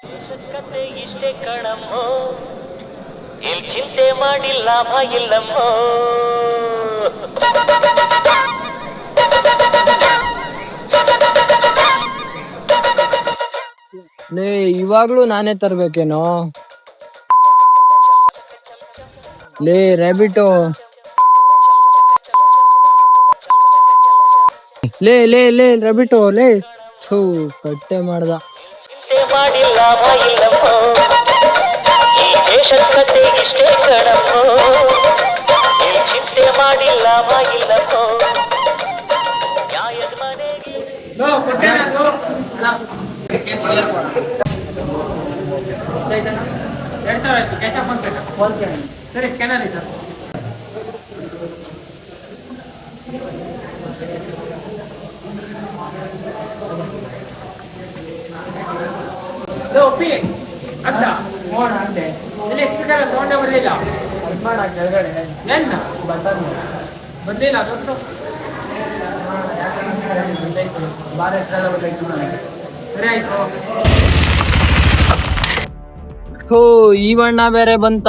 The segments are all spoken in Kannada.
ಕತೆ ಇಷ್ಟೇ ಕಣಮ್ಮೋ, ಇಲ್ಲಿ ಚಿಂತೆ ಮಾಡಿ ಲಾಭ ಇಲ್ಲಮ್ಮೋ. ಲೇ ಇವಾಗ್ಲೂ ನಾನೇ ತರ್ಬೇಕೇನೋ? ಲೇ ರ್ಯಾಬಿಟೋ, ಲೇ ಲೇ ಲೇ ರ್ಯಾಬಿಟೋ, ಲೇ ಥೂ ಕಟ್ಟೆ ಮಾಡ್ದ. ಚಿಂತೆ ಮಾಡಿ ಲಾಭ ಇಲ್ಲಮ್ಮೋ, ಈ ದೇಶದ ಕತೆ ಇಷ್ಟೇ ಕಣಮ್ಮೋ, ಇಲ್ಲಿ ಚಿಂತೆ ಮಾಡಿ ಲಾಭ ಇಲ್ಲಮ್ಮೋ. ನ್ಯಾಯದ ಮನೆಗೆ ತಗೊಂಡೇ ಬರ್ಲಿಲ್ಲ ಬಂದಿಲ್ಲ ಸರಿ ಆಯ್ತು. ಥೂ ಈ ಬಣ್ಣ ಬೇರೆ ಬಂತ.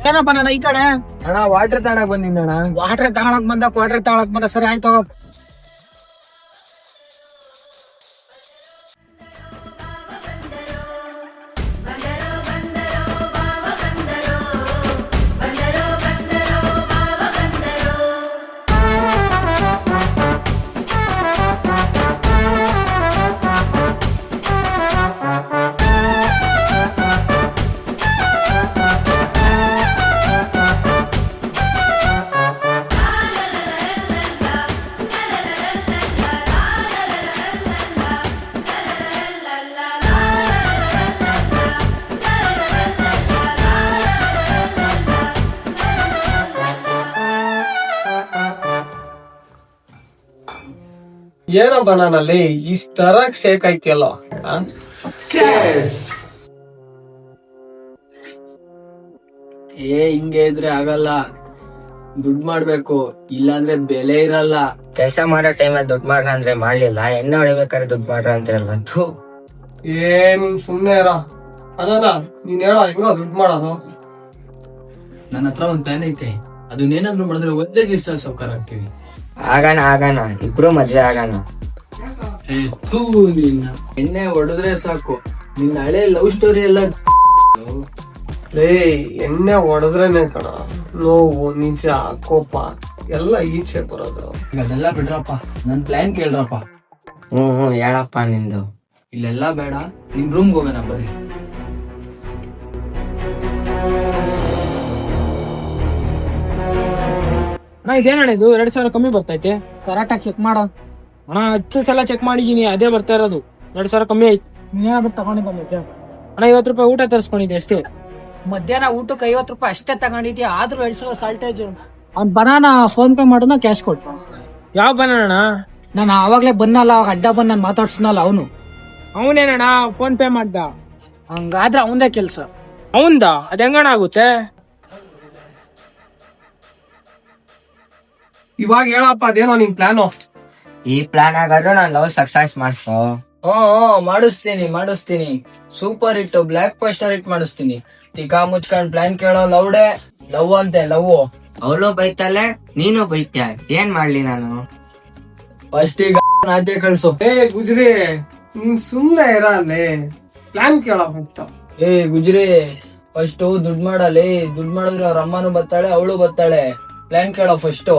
ಏನಪ್ಪ ನಾನು ಈ ಕಡೆ ಅಣ್ಣ ವಾಟರ್ ತಗೊಳಕ್ ಬಂದಿದ್ದಣ್ಣ. ವಾಟರ್ ತಗೊಳಕ್ ಬಂದ ಕ್ವಾಟರ್ ತಗೊಳಕ್ ಬಂದ. ಸರಿ ಆಯ್ತು. ಏನೋ ಬನಾನಲ್ಲಿ ಇಷ್ಟ ತರ ಶೇಕ್ ಐತಿಯಲ್ಲ. ಹಿಂಗೆ ಇದ್ರೆ ಆಗಲ್ಲ, ದುಡ್ಡು ಮಾಡ್ಬೇಕು, ಇಲ್ಲಾಂದ್ರೆ ಬೆಲೆ ಇರಲ್ಲ. ಕೆಲಸ ಮಾಡೋ ಟೈಮಲ್ಲಿ ದುಡ್ಡು ಮಾಡ್ರ ಅಂದ್ರೆ ಮಾಡ್ಲಿಲ್ಲ, ಎಣ್ಣೆ ಹೊಡಿಬೇಕಾದ್ರೆ ದುಡ್ಡು ಮಾಡ್ರ ಅಂತಿರಲ್ಲ. ಏನ್ ಸುಮ್ನೆ ಇರ. ಅದಲ್ಲ ನೀನ್ ಹೇಳೋ ಹೆಂಗೋ ದುಡ್ಡು ಮಾಡೋದು. ನನ್ನ ಹತ್ರ ಒಂದ್ ಪ್ಲಾನ್ ಐತೆ, ಅದನ್ನೇನಾದ್ರು ಮಾಡಿದ್ರೆ ಒಂದೇ ದಿವಸ ಸೌಕರ್ ಆಗ್ತೀವಿ. ಆಗೋಣ ಇಬ್ರು ಮದ್ವೆ ಆಗೋಣ. ನಿನ್ನ ಎಣ್ಣೆ ಹೊಡೆದ್ರೆ ಸಾಕು, ನಿನ್ನ ಹಳೆ ಲವ್ ಸ್ಟೋರಿ ಎಲ್ಲ ಲೇ ಎಣ್ಣೆ ಹೊಡೆದ್ರೇನೆ ಕಣ ನೋವು, ನಿಜ, ಕೋಪ ಎಲ್ಲ ಈಚೆ ಬರೋದು. ಅದೆಲ್ಲ ಬಿಡ್ರಪ್ಪ, ನನ್ ಪ್ಲಾನ್ ಕೇಳ್ರಪ್ಪ. ಹ್ಮ್ ಹೇಳಪ್ಪ ನಿಂದು. ಇಲ್ಲೆಲ್ಲ ಬೇಡ, ನಿಮ್ ರೂಮ್ಗೆ ಹೋಗೋಣ ಬರ್ರಿ. ಅಣ್ಣ ಇದೇನಣ್ಣ ಇದು 2,000 ಕಮ್ಮಿ ಬರ್ತೈತೆ. ಕರೆಕ್ಟಾಗಿ ಚೆಕ್ ಮಾಡೋ ಅಣ್ಣ. 10 ಸಲ ಚೆಕ್ ಮಾಡಿದೀನಿ, ಅದೇ ಬರ್ತಾ ಇರೋದು. 2,000 ಕಮ್ಮಿ ಐತಿ. ನೀನ್ ತಗೊಂಡಿದ್ದೆ ಅಣ್ಣ. 50 ರೂಪಾಯಿ ಊಟ ತರಿಸ್ಕೊಂಡಿದ್ದೆ ಅಷ್ಟೇ. ಮಧ್ಯಾಹ್ನ ಊಟಕ್ಕೆ 50 ರೂಪಾಯಿ ಅಷ್ಟೇ ತಗೊಂಡಿದ್ಯಾ, ಆದ್ರೂ 200 ಸಾಲ್ಟೇಜ್. ಅವ್ನ್ ಬನಾನ ಫೋನ್ ಪೇ ಮಾಡೋಣ, ಕ್ಯಾಶ್ ಕೊಟ್ಟು. ಯಾವ ಬನ್ನಣ್ಣ? ನಾನು ಆವಾಗ್ಲೇ ಬಂದಲ್ಲ, ಅವಾಗ ಅಡ್ಡ ಬಂದ್ ನಾನು ಮಾತಾಡ್ಸನಲ್ಲ ಅವನು. ಅವನೇನಣ್ಣ ಫೋನ್ ಪೇ ಮಾಡ್ದ? ಹಂಗಾದ್ರೆ ಅವಂದೇ ಕೆಲ್ಸ. ಅವಂದ ಅದ್ ಹೆಂಗಣ ಆಗುತ್ತೆ? ಇವಾಗ ಹೇಳಪ್ಪ ಅದೇನೋ ನಿನ್ ಪ್ಲಾನು. ಈ ಪ್ಲಾನ್ ಆಗಾದ್ರೂ ನಾನ್ ಲವ್ ಸಕ್ಸಸ್ ಮಾಡ್ಸೋ. ಮಾಡಿಸ್ತೀನಿ. Super hit, blockbuster hit ಮಾಡಿಸ್ತೀನಿ. ತಿಕಾ ಮುಚ್ಕೊಂಡ್ ಪ್ಲಾನ್ ಕೇಳೋ ಲವ್ಡೆ ಲವ್ ಅಂತೆ ಲವ್. ಅವಳು ಬೈತಾಳೆ, ನೀನು ಬೈತ್ಯಾ, ಏನ್ ಮಾಡ್ಲಿ ನಾನು? ಫಸ್ಟ್ ಈಗ ಆಚೆ ಕಳ್ಸು. ಗುಜ್ರಿ ನೀನ್ ಸುಮ್ನೆ ಇರ ಅಲ್ಲೇ, ಪ್ಲಾನ್ ಕೇಳಕ್ ಹೋಗ್ತಾ. ಗುಜ್ರಿ ಫಸ್ಟ್ ದುಡ್ಡು ಮಾಡಲಿ. ದುಡ್ಡು ಮಾಡಿದ್ರೆ ಅವ್ರ ಅಮ್ಮನೂ ಬರ್ತಾಳೆ, ಅವಳು ಬರ್ತಾಳೆ. ಪ್ಲಾನ್ ಕೇಳೋ ಫಸ್ಟ್.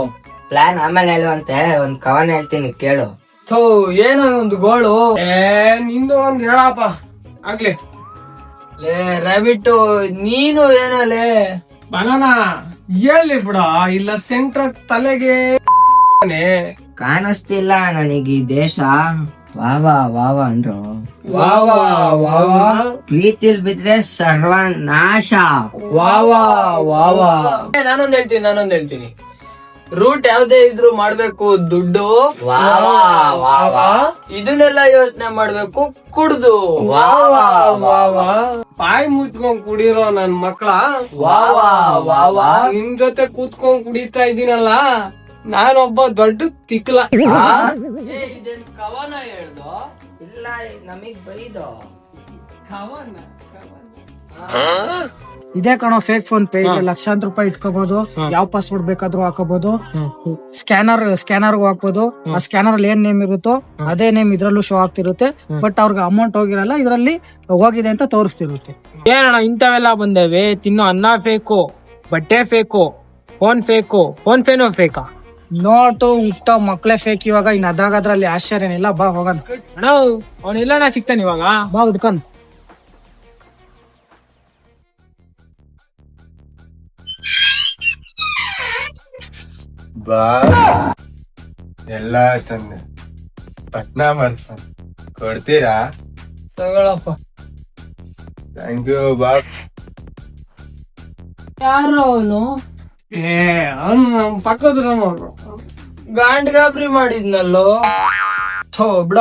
ಪ್ಲಾನ್ ಆಮೇಲೆ ಹೇಳುವಂತೆ, ಒಂದ್ ಕವನ ಹೇಳ್ತೀನಿ ಕೇಳು. ಥೂ ಏನೋ ಒಂದು ಗೋಳು. ನಿಂದು ಒಂದ್ ಹೇಳಪ್ಪ ಆಗ್ಲಿ. ಲೇ ರ್ಯಾಬಿಟ್, ನೀನು ಏನಲೇ ಬನಾನಾ ಹೇಳಿ ಬಿಡ, ಇಲ್ಲ ಸೆಂಟ್ರ್ ತಲೆಗೆ ಕಾಣಿಸ್ತಿಲ್ಲ ನನಗೆ ಈ ದೇಶ. ವಾವ ಅಂದ್ರು. ಪ್ರೀತಿಲ್ ಬಿದ್ರೆ ಸರ್ವನಾಶ. ನಾನೊಂದ್ ಹೇಳ್ತೀನಿ. ರೂಟ್ ಯಾವ್ದೇ ಇದ್ರು ಮಾಡ್ಬೇಕು ದುಡ್ಡು. ಇದನ್ನೆಲ್ಲ ಯೋಚನೆ ಮಾಡ್ಬೇಕು ಕುಡ್ದು. ಬಾಯಿ ಮುಚ್ಕೊಂಡ್ ಕುಡಿರೋ ನನ್ ಮಕ್ಳ. ನಿಮ್ ಜೊತೆ ಕೂತ್ಕೊಂಡ್ ಕುಡಿತಾ ಇದೀನಲ್ಲ, ನಾನೊಬ್ಬ ದೊಡ್ಡ ತಿಕ್ಲ. ಇದೇನ್ ಕವನ ಹೇಳ್ದು? ಇಲ್ಲ ನಮಗ್ ಬೈದು. ಇದೇ ಕಣೋ ಫೇಕ್ ಫೋನ್ ಪೇ. ಲಕ್ಷಾಂತರ ರೂಪಾಯಿ ಇಟ್ಕೋಬಹುದು, ಯಾವ ಪಾಸ್ವರ್ಡ್ ಬೇಕಾದ್ರೂ ಹಾಕೋಬಹುದು. ಸ್ಕ್ಯಾನರ್ ಹಾಕ್ಬೋದು. ಆ ಸ್ಕ್ಯಾನರ್ ಅಲ್ಲಿ ಏನ್ ನೇಮ್ ಇರುತ್ತೋ ಅದೇ ನೇಮ್ ಇದ್ರಲ್ಲೂ ಶೋ ಆಗ್ತಿರುತ್ತೆ. ಬಟ್ ಅವ್ರಿಗೆ ಅಮೌಂಟ್ ಹೋಗಿರಲ್ಲ, ಇದ್ರಲ್ಲಿ ಹೋಗಿದೆ ಅಂತ ತೋರಿಸ್ತಿರುತ್ತೆ. ಏನಣ್ಣ ಇಂಥವೆಲ್ಲ ಬಂದವೆ? ತಿನ್ನೋ ಅನ್ನ ಫೇಕು, ಬಟ್ಟೆ ಫೇಕು, ಫೋನ್ ಫೇಕು, ಫೋನ್ ಪೇನೂ ಫೇಕಾ? ನೋಟು ಹುಟ್ಟ ಮಕ್ಳೇ ಫೇಕ್ ಇವಾಗ. ಇನ್ ಅದಾಗದ್ರಲ್ಲಿ ಆಶ್ಚರ್ಯ ಏನಿಲ್ಲ. ಬಾ ಹೋಗೋಣ. ಅಣ್ಣ ಅವನೆಲ್ಲ ಸಿಗ್ತಾನೆ ಇವಾಗ. ಬಾ ಹುಡ್ಕೊಂಡ್. ಬಾ ಎಲ್ಲ ತಂದೆ ಪಟ್ನ ಮಾಡ್ತಾನೆ, ಕೊಡ್ತೀರಾ? ತಗೊಳಪ್ಪ. ಥ್ಯಾಂಕ್ ಯು ಬಾ. ಯಾರು ಅವನು? ಅವ್ನು ನಮ್ ಪಕ್ಕದ ಅವ್ರು. ಗಾಂಡ್ ಗಾಬ್ರಿ ಮಾಡಿದ್ನಲ್ಲೋ. ಥೋ ಬಿಡ.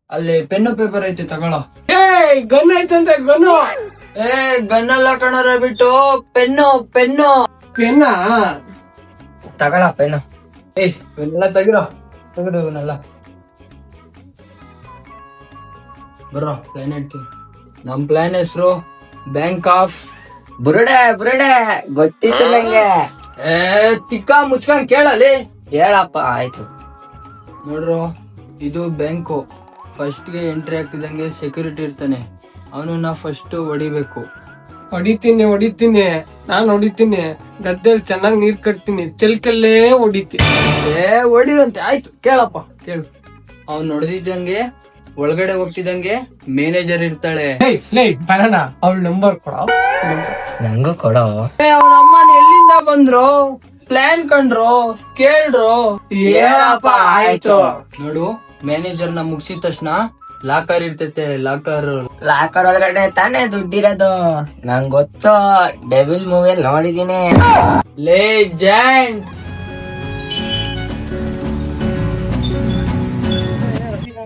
ಅಲ್ಲಿ ಪೆನ್ನು ಪೇಪರ್ ಐತಿ ತಗೊಳ. Gun ಐತಂತೆ, gun. ಗನ್ನೆಲ್ಲ ಕಣರ ಬಿಟ್ಟು ಪೆನ್ನು ಪೆನ್ನು ಪೆನ್ನ ತಗೊಳ ಪೆನ್ನು. ಇವನ್ನೆಲ್ಲ ತೆಗಿರೋ. ತೆಗೆದು ಇವನ್ನೆಲ್ಲ ಬರ್ರೋ. ಪ್ಲಾನ್ ಹೇಳ್ತೀನಿ. ನಮ್ ಪ್ಲಾನ್ ಹೆಸರು ಬ್ಯಾಂಕ್ ಆಫ್ ಬುರುಡೆ ಗೊತ್ತಿತ್ತು ನಂಗೆ. ತಿಕ್ಕ ಮುಚ್ಕೊಂಡ್ ಕೇಳಲಿ. ಹೇಳಪ್ಪ. ಆಯ್ತು. ನೋಡ್ರು, ಇದು ಬ್ಯಾಂಕು. ಫಸ್ಟ್ ಗೆ ಎಂಟ್ರಿ ಆಗ್ತಿದಂಗೆ ಸೆಕ್ಯೂರಿಟಿ ಇರ್ತಾನೆ. ಅವನನ್ನ ಫಸ್ಟ್ ಹೊಡಿಬೇಕು. ಹೊಡಿತೀನಿ ನಾನ್ ಹೊಡಿತೀನಿ. ಗದ್ದೆಯಲ್ಲಿ ಚೆನ್ನಾಗಿ ನೀರ್ ಕಟ್ತೀನಿ, ಚಿಲ್ಕಲ್ಲೇ ಹೊಡಿತೀನಿ. ಹೊಡಿರಂತೆ. ಆಯ್ತು ಕೇಳಪ್ಪ, ಕೇಳು. ಅವ್ನ್ ಹೊಡೆದಿದ್ದಂಗೆ ಒಳಗಡೆ ಹೋಗ್ತಿದಂಗೆ ಮ್ಯಾನೇಜರ್ ಇರ್ತಾಳೆ. ಬರೋಣ, ಅವ್ಳ ನಂಬರ್ ಕೊಡ. ನಂಗೂ ಕೊಡೋ. ಅವ್ರ ಅಮ್ಮನ ಎಲ್ಲಿಂದ ಬಂದ್ರು? ಪ್ಲಾನ್ ಕಂಡ್ರು, ಕೇಳ್ರು. ಹೇಳಪ್ಪ. ಆಯ್ತು. ನೋಡು, ಮ್ಯಾನೇಜರ್ ನ ಮುಗಿಸಿದ ತಕ್ಷಣ ಲಾಕರ್ ಇರ್ತೈತೆ. ಲಾಕರ್ ಒಳಗಡೆ ತಾನೇ ದುಡ್ಡಿರೋದು. ನಂಗ್ ಗೊತ್ತು, ಡೆವಿಲ್ ಮೂವಿಯಲ್ಲಿ ನೋಡಿದೀನಿ. ಲೆಜೆಂಡ್.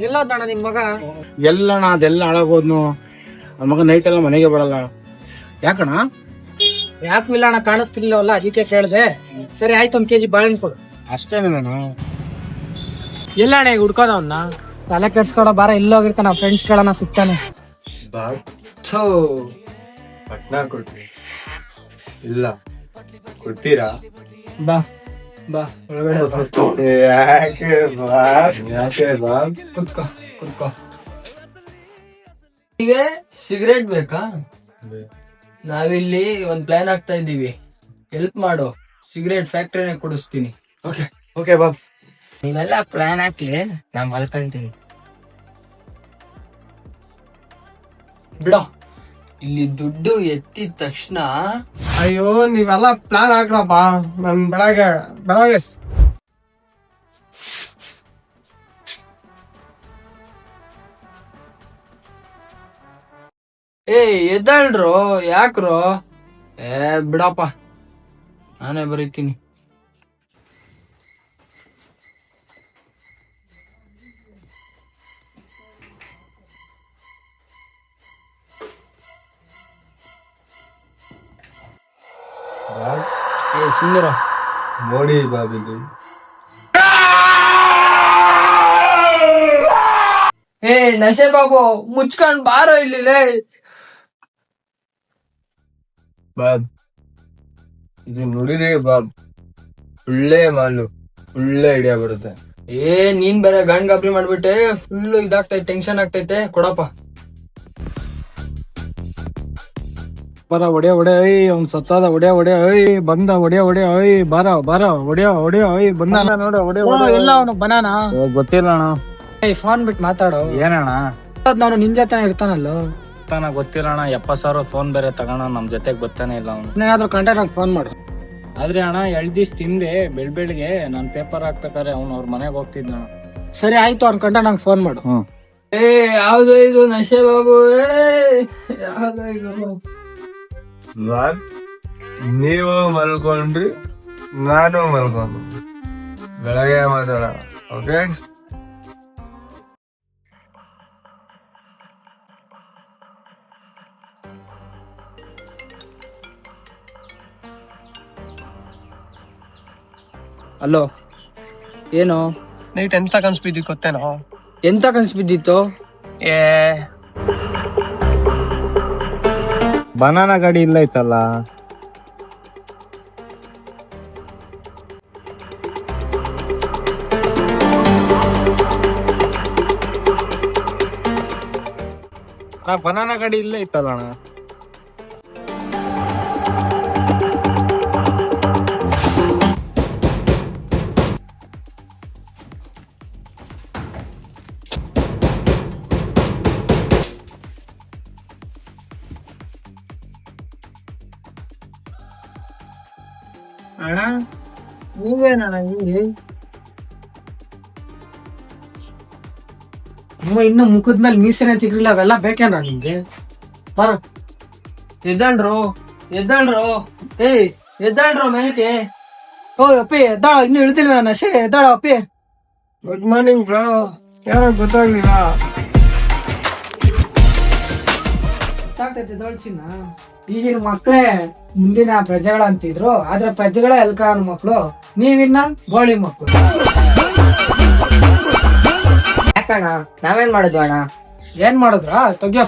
ಎಲ್ಲ ದಣ ನಿಮ್ ಮಗ. ಎಲ್ಲಣ್ಣ ಅದೆಲ್ಲ ಹಾಳಾಗೋದ್ನು. ನನ್ನ ಮಗ ನೈಟ್ ಎಲ್ಲ ಮನೆಗೆ ಬರಲ್ಲ. ಯಾಕಣ್ಣ? ಯಾಕೆ ಇಲ್ಲ ಅಣ್ಣ, ಕಾಣಿಸ್ತಿರ್ಲಿಲ್ಲವಲ್ಲ, ಅದಕ್ಕೆ ಕೇಳ್ದೆ. ಸರಿ ಆಯ್ತು, 1 kg ಬಾಳೆಹಣ್ಣು ಕೊಡು. ಅಷ್ಟೇನೇನು? ಎಲ್ಲ ಅಣ್ಣ ಈಗ ಹುಡ್ಕೋದವನ್ನ? ತಲೆ ಕೆಡ್ಸ್ಕೊಡ ಬಾರ. ಇಲ್ಲೋಗಿರ್ತಾನ, ಫ್ರೆಂಡ್ಸ್ ಗಳನ್ನ ಸಿಗ್ತಾನೆ. ಬಾ ಥೋ. ಪಟ್ನ ಕೊಡ್ತೀನಿ. ಇಲ್ಲ ಕೊಡ್ತೀರಾ? ಬಾ ಬಾ ಒಳಗಡೆ. ಯಾಕೆ ಬಾ? ಕುತ್ಕೋ ಕುತ್ಕೋ. ಈಗ ಸಿಗರೇಟ್ ಬೇಕಾ? ನಾವಿಲ್ಲಿ ಒಂದ್ ಪ್ಲಾನ್ ಆಗ್ತಾ ಇದ್ದೀವಿ. ಹೆಲ್ಪ್ ಮಾಡು, ಸಿಗರೇಟ್ ಫ್ಯಾಕ್ಟ್ರಿನೇ ಕೊಡಿಸ್ತೀನಿ. ಓಕೆ ಬಾ. ನೀವೆಲ್ಲ ಪ್ಲಾನ್ ಹಾಕ್ಲಿ, ನಾ ಮಲ್ಕೊಂತೀನಿ. ಬಿಡ. ಇಲ್ಲಿ ದುಡ್ಡು ಎತ್ತಿದ ತಕ್ಷಣ ಅಯ್ಯೋ, ನೀವೆಲ್ಲ ಪ್ಲಾನ್ ಹಾಕ್ರಪ್ಪ. ನನ್ ಬೆಳಗ್ಗೆ ಎದ್ದಾಳ್ರು. ಯಾಕ್ರೋ? ಬಿಡಪ್ಪ, ನಾನೇ ಬರೀತೀನಿ. ಸುಂದರ ನೋಡಿ ಬಾಬಿದು. ನಶೆ ಬಾಬು, ಮುಚ್ಕೊಂಡ್ ಬಾರೋ ಇಲ್ಲಿ. ಬಾಬ್ ಇದು ನೋಡಿರಿ ಬಾಬ್, ಒಳ್ಳೆ ಮಾಲು, ಒಳ್ಳೆ ಐಡಿಯಾ ಬರುತ್ತೆ. ನೀನ್ ಬೇರೆ ಗಂಡ್ ಗಾಬ್ರಿ ಮಾಡ್ಬಿಟ್ಟೆ. ಫುಲ್ ಇದಾಗ್ತೈತೆ, ಟೆನ್ಷನ್ ಆಗ್ತೈತೆ. ಕೊಡಪ್ಪ. ಬರ ಒಡೆ ಅವ್ನ್ ಸತ್ತಾದ. ಒಡೆ ಬಂದ. ಒಡೆ ಬಾರ ಒಡೆ ಬಂದ. ನೋಡ ಎಲ್ಲ ಅವನು ಬನಾನ. ಗೊತ್ತಿಲ್ಲ ಅಣ್ಣ. ಫೋನ್ ಬಿಟ್ಟು ಮಾತಾಡೋ. ಏನಣ್ಣ? ನಾನು ನಿನ್ ಜೊತೆ ಇರ್ತಾನಲ್ಲ. ಗೊತ್ತಿಲ್ಲ ಅಣ್ಣ. 70,000 ಫೋನ್ ಬೇರೆ ತಗೋಣ, ನಮ್ ಜೊತೆಗ್ ಬರ್ತಾನೆ ಇಲ್ಲ ಅವ್ನು. ಏನಾದ್ರು ಕಂಡ್ರೆ ನಂಗೆ ಫೋನ್ ಮಾಡು. ಆದ್ರೆ ಅಣ್ಣ 2 ದಿವ್ಸ ತಿಂದೆ ಬೆಳ್ಬೆಳ್ಗೆ ನಾನ್ ಪೇಪರ್ ಹಾಕ್ಬೇಕಾರೆ ಅವ್ನು ಅವ್ರ ಮನೆಗೆ ಹೋಗ್ತಿದ್ನ. ಸರಿ ಆಯ್ತು, ಅವ್ನ್ ಕಂಡ್ರೆ ನಂಗೆ ಫೋನ್ ಮಾಡು. ಯಾವ್ದು ಇದು ನಶೆ ಬಾಬು? ಯಾವ್ದು ಇದು? ಬಾಬ್ ನೀವು ಮಲ್ಕೊಂಡ್ರಿ, ನಾನು ಮಲ್ಕೊಂಡು ಬೆಳಗ್ಗೆ ಮಾತಾಡೋಣ. ಓಕೆ? ಹಲೋ, ಏನು ನೈಟ್ ಎಂತ ಕನ್ಸ್ಬಿದ್ದಿ ಗೊತ್ತೇನೋ? ಎಂತ ಕನ್ಸ್ ಬಿದ್ದಿತ್ತು? ಏ ಬನಾನಾ ಗಾಡಿ ಇಲ್ಲ ಐತಲ್ಲ. ಬನಾನಾ ಗಾಡಿ ಇಲ್ಲೇ ಇತ್ತಲ್ಲ ಅಣ್ಣ. ಅಣ್ಣ ನೀವೇನಣ್ಣ ಇಲ್ಲಿ? ಇನ್ನು ಮುಖದ ಮೇಲೆ ಮೀಸೆನೆ ಸಿಗ್ಲಿಲ್ಲ, ಅವೆಲ್ಲ ಬೇಕೇನ ನಿಮ್ಗೆ? ಬರ ಎದ್ದಳ್ರು ಎದ್ದಳ್ರು ಮೇಲಕ್ಕೆ. ಓ ಅಪ್ಪಿ ಎದ್ದಾಳ, ಇನ್ನು ಇಳ್ದಿಲ್ವ ನಾನು ಅಷ್ಟೇ. ಎದ್ದಾಳ ಅಪ್ಪಿ. Good morning bro. ಯಾರೋ ಗೊತ್ತಾಗ್ಲಿಲ್ಲ. ಚಿನ್ನ ಈಗಿನ ಮಕ್ಳೇ ಮುಂದಿನ ಪ್ರಜೆಗಳಂತಿದ್ರು, ಆದ್ರೆ ಪ್ರಜೆಗಳೇ ಎಲ್ಕಾನ್ ಮಕ್ಳು. ನೀವಿನ್ನ ಗೋಳಿ ಮಕ್ಳು. ಯಾಕಣ್ಣ ನಾವೇನ್ ಮಾಡುದು ಅಣ್ಣ? ಏನ್ ಮಾಡುದ್ರ? ತೆಗಿಯೋ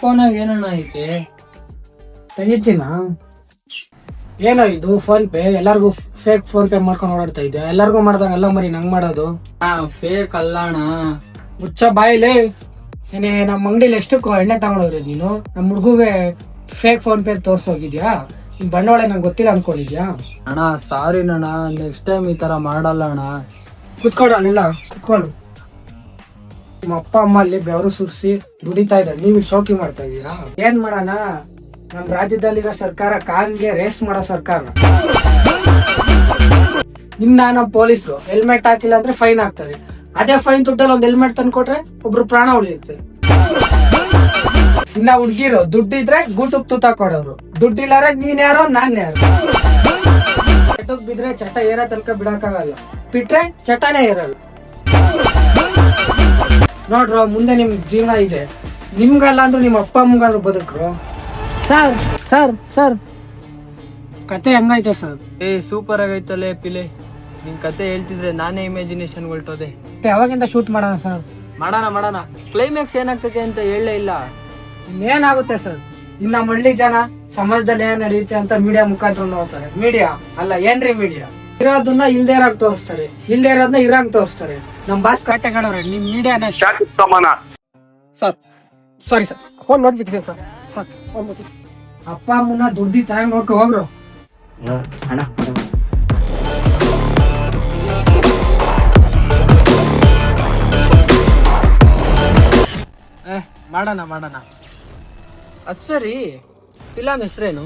ಫೋನಾಗ ಏನಣ್ಣ ಐತೆ? ತೆಗಿಚಿನ. ಏನೋ ಇದು ಫೋನ್ ಪೇ, ಎಲ್ಲಾರ್ಗು ಫೇಕ್ ಫೋನ್ ಪೇ ಮಾಡ್ಕೊಂಡು ಓಡಾಡ್ತಾ ಇದ್ದೆ. ಎಲ್ಲಾರ್ಗು ಮಾಡ್ದಾಗ ಎಲ್ಲ ಮರಿ ನಂಗ್ ಮಾಡೋದು. ಫೇಕ್ ಅಲ್ಲಣ್ಣ. ಹುಚ್ಚ ಬಾಯಿಲೆ. ಏನೇ ನಮ್ ಅಂಗಡಿಲಿ ಎಷ್ಟು ಎಣ್ಣೆ ತಗೊಂಡೋಗ್ರಿ ನೀನು? ನಮ್ ಹುಡ್ಗುಗೆ ಫೇಕ್ ಫೋನ್ ಪೇ ತೋರ್ಸೋಗಿದ್ಯಾ? ಈ ಬಂಡವಾಳ ನಂಗೆ ಗೊತ್ತಿಲ್ಲ ಅನ್ಕೊಂಡಿದ್ಯಾ? ಅಣ್ಣ ಸಾರಿ ಅಣ್ಣ, ನೆಕ್ಸ್ಟ್ ಟೈಮ್ ಈ ತರ ಮಾಡಲ್ಲ ಅಣ್ಣ. ಕುತ್ಕೊಡು ಅಲ್ಲಿಲ್ಲ, ಕುತ್ಕೊಳ್ಳು. ನಿಮ್ಮ ಅಪ್ಪ ಅಮ್ಮ ಅಲ್ಲಿ ಬೆವರು ಸುರಿಸಿ ದುಡಿತಾ ಇದ್ದಾರೆ, ನೀವು ಶೋಕಿ ಮಾಡ್ತಾ ಇದ್ದೀರಾ? ಏನ್ ಮಾಡೋಣ? ನಮ್ ರಾಜ್ಯದಲ್ಲಿರೋ ಸರ್ಕಾರ ಕಾನ್ಗೆ ರೇಸ್ ಮಾಡೋ ಸರ್ಕಾರ. ಇನ್ನ ನಮ್ಮ ಪೊಲೀಸರು ಹೆಲ್ಮೆಟ್ ಹಾಕಿಲ್ಲ ಅಂದ್ರೆ ಫೈನ್ ಆಗ್ತದೆ. ಅದೇ ಫೈನ್ ದುಡ್ಡಲ್ಲಿ ಒಂದ್ ಹೆಲ್ಮೆಟ್ ತಂದ್ಕೊಟ್ರೆ ಒಬ್ರು ಪ್ರಾಣ ಉಳಿಯುತ್ತೆ. ಇನ್ನ ಹುಡ್ಗಿರು ದುಡ್ಡಿದ್ರೆ ಗೂಟಕ್ ತೂತ ಕೊಡೋರು, ದುಡ್ಡಿಲ್ಲಾರೆ ನೀನ್ ಯಾರೋ ನಾನ್ ಯಾರು. ಚಟಕ್ ಬಿದ್ರೆ ಚಟ ಏರೋ ತನಕ ಬಿಡಕ್ಕಾಗಲ್ಲ, ಬಿಟ್ರೆ ಚಟನೇ ಇರಲ್ಲ. ನೋಡ್ರೋ, ಮುಂದೆ ನಿಮ್ ಜೀವನ ಇದೆ. ನಿಮ್ಗಲ್ಲ ಅಂದ್ರೂ ನಿಮ್ಮ ಅಪ್ಪ ಅಮ್ಮಗಾದ್ರು ಬದುಕ್ರು. ಸರ್ ಸರ್ ಸರ್ ಕತೆ ಹೆಂಗೈತೆ ಸರ್? ಸೂಪರ್ ಆಗೈತಲ್ಲೇ ಪಿಲೆ. ನಿನ್ ಕತೆ ಹೇಳ್ತಿದ್ರೆ ನಾನೇ ಇಮ್ಯಾಜಿನೇಷನ್ ಹೊಲ್ಟೋದೆ. ಯಾವಾಗಿಂದ ಶೂಟ್ ಮಾಡೋಣ ಸರ್? ಮಾಡೋಣ. ಕ್ಲೈಮ್ಯಾಕ್ಸ್ ಏನಾಗ್ತದೆ ಅಂತ ಹೇಳಲೇ ಇಲ್ಲ. ಇನ್ನೇನಾಗುತ್ತೆ ಸರ್? ಇನ್ನ ಮಳ್ಳಿ ಜನ ಸಮಾಜದಲ್ಲಿ ಏನ್ ನಡೆಯುತ್ತೆ ಅಂತ ಮೀಡಿಯಾ ಮುಖಾಂತರ ನೋಡ್ತಾರೆ. ಮೀಡಿಯಾ ಅಲ್ಲ ಏನ್ರಿ ಮೀಡಿಯಾ? ಇರೋದನ್ನ ಇಲ್ದೇ ಇರಾಗ್ ತೋರಿಸ್ತಾರೆ, ಇಲ್ದೇ ಇರೋದನ್ನ ಇರಾಗ್ ತೋರಿಸ್ತಾರೆ. ನಮ್ ಬಾಸ್ ಕಾಟೆಗಳವ್ರೆ, ನಿಮ್ ಮೀಡಿಯಾನ. ಸರ್ ಸಾರಿ ಸರ್, ಫೋನ್ ನೋಡ್ಬಿಟ್ಟಿದೆ ಸರ್. ಅಪ್ಪ ಅಮ್ಮನ ದುಡ್ಡಿ ಚೆನ್ನಾಗಿ ನೋಡ್ಕೊ ಹೋಗ್ರು. ಅಣ್ಣ ಮಾಡೋಣ. ಅದ್ ಸರಿ, ಫಿಲಂ ಹೆಸರೇನು?